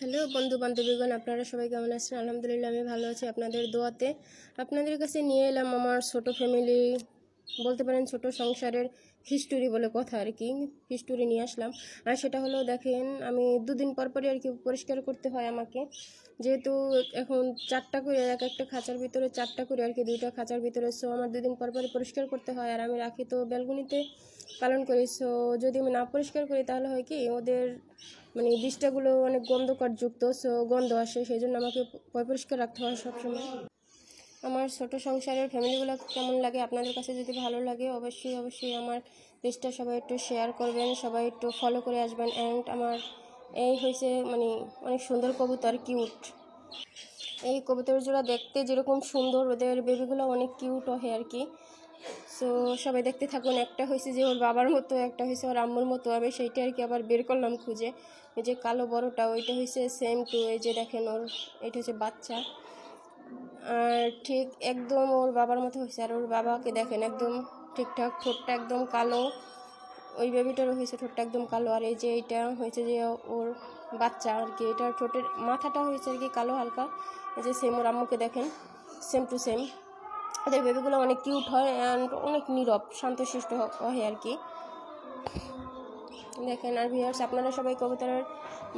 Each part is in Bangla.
হ্যালো বন্ধু বান্ধবীগণ, আপনারা সবাই কেমন আছেন? আলহামদুলিল্লাহ আমি ভালো আছি আপনাদের দোয়াতে। আপনাদের কাছে নিয়ে এলাম আমার ছোট ফ্যামিলি, বলতে পারেন ছোট সংসারের হিস্টোরি বলে কথা আর কি। হিস্টোরি নিয়ে আসলাম। আর সেটা হলো, দেখেন, আমি দুদিন পর পরই আর কি পরিষ্কার করতে হয় আমাকে, যেহেতু এখন 4টা করে এক একটা খাঁচার ভিতরে 4টা করে আর কি, 2টা খাঁচার ভিতরে। সো আমার দুদিন পর পরই পরিষ্কার করতে হয়। আর আমি রাখি তো ব্যালকনিতে পালন করি। সো যদি আমি না পরিষ্কার করি তাহলে হয় কি, ওদের মানে বিষ্ঠাগুলো অনেক গন্ধকরযুক্ত, সো গন্ধ আসে, সেই জন্য আমাকে পরিষ্কার রাখতে হয় সবসময়। আমার ছোট সংসারের ফ্যামিলিগুলো কেমন লাগে, আপনাদের কাছে যদি ভালো লাগে অবশ্যই অবশ্যই আমার পেজটা সবাই একটু শেয়ার করবেন, সবাই একটু ফলো করে আসবেন। অ্যান্ড আমার এই হয়েছে মানে অনেক সুন্দর কবুতর, কিউট। এই কবুতর জোড়া দেখতে যেরকম সুন্দর, ওদের বেবিগুলো অনেক কিউট হয় আর কি। সো সবাই দেখতে থাকুন। একটা হয়েছে যে ওর বাবার মতো, একটা হয়েছে ওর আম্মুর মতো। আমি সেইটা আর কি আবার বের করলাম খুঁজে। এই যে কালো বড়টা, ওইটা হয়েছে সেম টু, এই যে দেখেন ওর, এটা হচ্ছে বাচ্চা। আর ঠিক একদম ওর বাবার মতো হয়েছে। আর ওর বাবাকে দেখেন একদম ঠিকঠাক, ঠোঁটটা একদম কালো। ওই বেবিটারও হয়েছে ঠোঁটটা একদম কালো। আর এই যে এইটা হয়েছে যে ওর বাচ্চা আর কি, এটার ঠোঁটের মাথাটা হয়েছে আর কি কালো হালকা। এই যে সেম ওর আম্মুকে দেখেন, সেম টু সেম। ওদের বেবিগুলো অনেক কিউট হয় অ্যান্ড অনেক নীরব শান্তশিষ্ট হয় আর কি, দেখেন। আর ভিউয়ার্স, আপনারা সবাই কবুতরের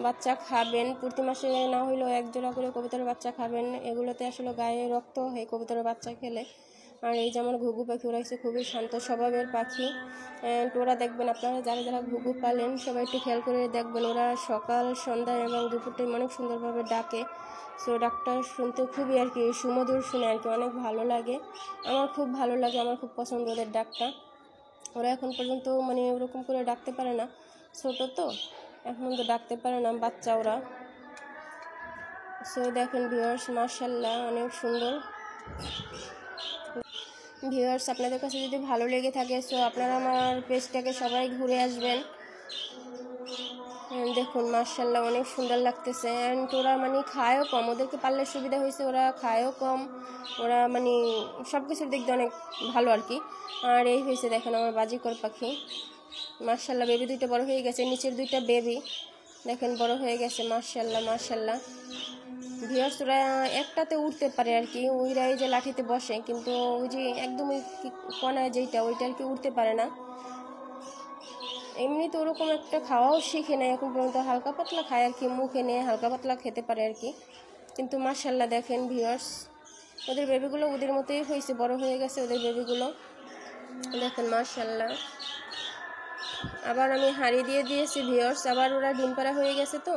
বাচ্চা খাবেন, প্রতি মাসে না হইলেও 1 জোড়া করে কবুতরের বাচ্চা খাবেন। এগুলোতে আসলে গায়ে রক্ত হয় কবুতরের বাচ্চা খেলে। আর এই যে আমার ঘুঘু পাখি, ওরা হচ্ছে খুবই শান্ত স্বভাবের পাখি। অ্যান্ড ওরা দেখবেন, আপনারা যারা যারা ঘুঘু পালেন সবাই একটু খেয়াল করে দেখবেন, ওরা সকাল সন্ধ্যা এবং দুপুর টাইম অনেক সুন্দরভাবে ডাকে। সো ডাকটা শুনতে খুবই আর কি সুমধুর শুনে আর কি, অনেক ভালো লাগে। আমার খুব ভালো লাগে, আমার খুব পছন্দ ওদের ডাকটা। ওরা এখন পর্যন্ত মানে ওরকম করে ডাকতে পারে না, ছোটো তো, এখন তো ডাকতে পারে না বাচ্চা ওরা। সো দেখেন ভিউয়ার্স, মাশাআল্লাহ অনেক সুন্দর। ভিউয়ার্স, আপনাদের কাছে যদি ভালো লেগে থাকে সো আপনারা আমার পেজটাকে সবাই ঘুরে আসবেন। দেখুন মাশাআল্লাহ অনেক সুন্দর লাগতেছে। অ্যান্ড ওরা মানে খায়ও কম, ওদেরকে পাললে সুবিধা হয়েছে, ওরা খায়ও কম, ওরা মানে সব কিছুর দিক দিয়ে অনেক ভালো আর কি। আর এই হয়েছে দেখেন আমার বাজিকর পাখি, মাশাআল্লাহ বেবি 2টা বড় হয়ে গেছে, নিচের 2টা বেবি দেখেন বড় হয়ে গেছে, মাশাআল্লাহ মাশাআল্লাহ। ভিউয়ার্স, ওরা একটাতে উঠতে পারে আর কি, ওইরা এই যে লাঠিতে বসে, কিন্তু ওই যে একদম ওই কোনায় যেইটা, ওইটা আর কি উঠতে পারে না। এমনি তো ওরকম একটা খাওয়াও শিখে নেয় এখন পর্যন্ত, হালকা পাতলা খায় আর কি, মুখে নিয়ে হালকা পাতলা খেতে পারে আর কি। কিন্তু মাশাআল্লাহ দেখেন ভিউয়ার্স, ওদের বেবিগুলো ওদের মতোই হয়েছে, বড় হয়ে গেছে ওদের বেবিগুলো, দেখেন মাশাআল্লাহ। আবার আমি হাঁড়ি দিয়ে দিয়েছি ভিউয়ার্স, আবার ওরা ডিম পাড়া হয়ে গেছে তো,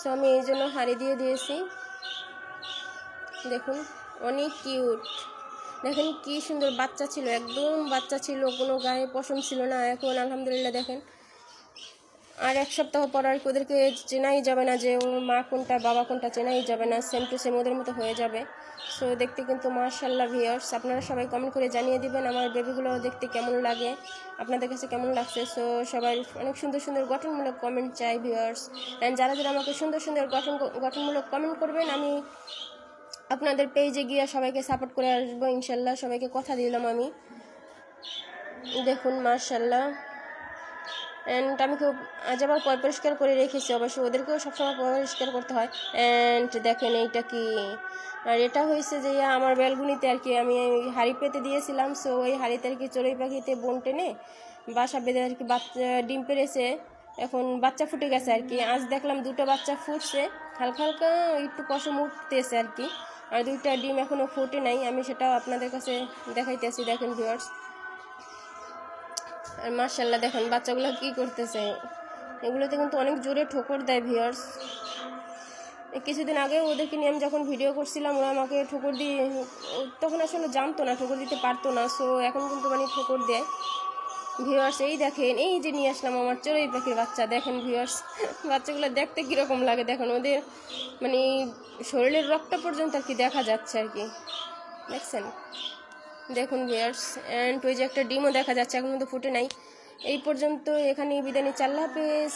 সো আমি এই জন্য হাঁড়ি দিয়ে দিয়েছি। দেখুন অনেক কিউট, দেখেন কি সুন্দর বাচ্চা ছিল, একদম বাচ্চা ছিল, কোনো গায়ে পশম ছিল না। এখন আলহামদুলিল্লাহ দেখেন, আর 1 সপ্তাহ পর আর কি ওদেরকে চেনাই যাবে না যে ওর মা কোনটা বাবা কোনটা, চেনাই যাবে না, সেম টু সেম ওদের মতো হয়ে যাবে। সো দেখতে কিন্তু মাশাআল্লাহ ভিউয়ার্স, আপনারা সবাই কমেন্ট করে জানিয়ে দিবেন আমার বেবিগুলো দেখতে কেমন লাগে, আপনাদের কাছে কেমন লাগছে। সো সবাই অনেক সুন্দর সুন্দর গঠনমূলক কমেন্ট চাই ভিউয়ার্স। অ্যান্ড যারা যারা আমাকে সুন্দর সুন্দর গঠনমূলক কমেন্ট করবেন, আমি আপনাদের পেজে গিয়ে সবাইকে সাপোর্ট করে আসবো ইনশাল্লাহ, সবাইকে কথা দিলাম আমি। দেখুন মাশাআল্লাহ। অ্যান্ড আমি খুব আজ আবার পরিষ্কার করে রেখেছি, অবশ্যই ওদেরকেও সবসময় পরিষ্কার করতে হয়। অ্যান্ড দেখেন এইটা কি, আর এটা হয়েছে যে আমার ব্যালকনিতে আর কি আমি হাঁড়ি পেতে দিয়েছিলাম। সো ওই হাঁড়িতে আর কি চড়ুই পাখিতে বোন টেনে বাসা বেঁধে আর কি বাচ্চা ডিম পেড়েছে, এখন বাচ্চা ফুটে গেছে আর কি। আজ দেখলাম 2টা বাচ্চা ফুটছে, হালকা হালকা একটু পশম উঠতেছে আর কি, আর 2টা ডিম এখনও ফুটে নাই, আমি সেটাও আপনাদের কাছে দেখাইতেছি। দেখেন ভিউয়ার্স, আর মাশাআল্লাহ দেখেন বাচ্চাগুলো কি করতেছে, এগুলোতে কিন্তু অনেক জোরে ঠোকর দেয় ভিউয়ার্স। কিছুদিন আগে ওদেরকে নিয়ে আমি যখন ভিডিও করছিলাম, ওরা আমাকে ঠোকর দিয়ে, তখন আসলে জানতো না, ঠোকর দিতে পারতো না। সো এখন কিন্তু মানে ঠোকর দেয় ভিউয়ার্স। এই দেখেন, এই যে নিয়ে আসলাম আমার চড়ুই পাখির বাচ্চা, দেখেন ভিউয়ার্স বাচ্চাগুলো দেখতে কীরকম লাগে, দেখেন ওদের মানে শরীরের রক্ত পর্যন্ত আর কি দেখা যাচ্ছে আর কি, দেখছেন। দেখুন ভিউয়ার্স, অ্যান্ড ওই যে একটা ডিমও দেখা যাচ্ছে, এখন কিন্তু ফুটে নাই। এই পর্যন্ত এখানেই বিদায় নিচ্ছি, আল্লাহ হাফেজ।